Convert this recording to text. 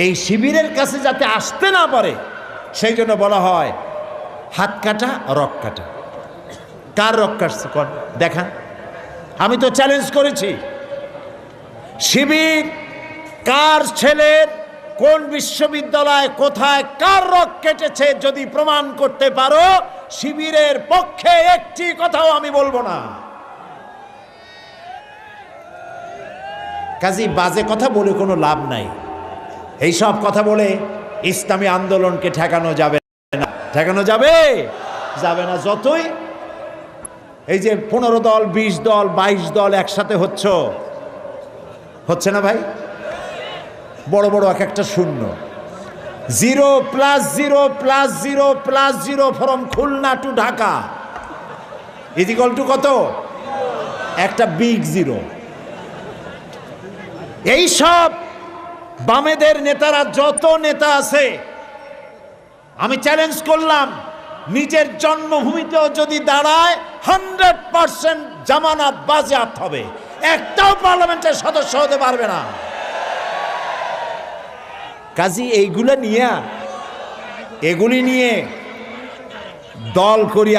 এই শিবিরের কাছে যাতে আসতে না পারে সেই জন্য বলা হয় হাত কাটা রক কাটা। কার রক কাটছে কর দেখা? আমি তো চ্যালেঞ্জ করেছি, শিবির কার ছেলের কোন বিশ্ববিদ্যালয় কোথায় কার রক কেটেছে যদি প্রমাণ করতে পারো, শিবিরের পক্ষে একটি কথাও আমি বলবো না। কাজী বাজে কথা বলে কোনো লাভ নাই। এই সব কথা বলে ইসলামী আন্দোলনকে ঠেকানো যাবে না। ঠেকানো যাবে যাবে না। যতই এই যে 15 দল 20 দল 22 দল একসাথে হচ্ছে না ভাই, বড় বড় এক একটা শূন্য, 0 + 0 + 0 + 0 from Khulna to Dhaka is equal to কত? একটা বিগ জিরো। এই সব বামেদের নেতারা, যত নেতা আছে, আমি চ্যালেঞ্জ করলাম, নিজের জন্মভূমিতেও যদি দাঁড়ায় 100% জামানত বাজেয়াপ্ত হবে, একটাও পার্লামেন্টের সদস্য হতে পারবে না। কাজী এগুলি নিয়ে দল করিয়া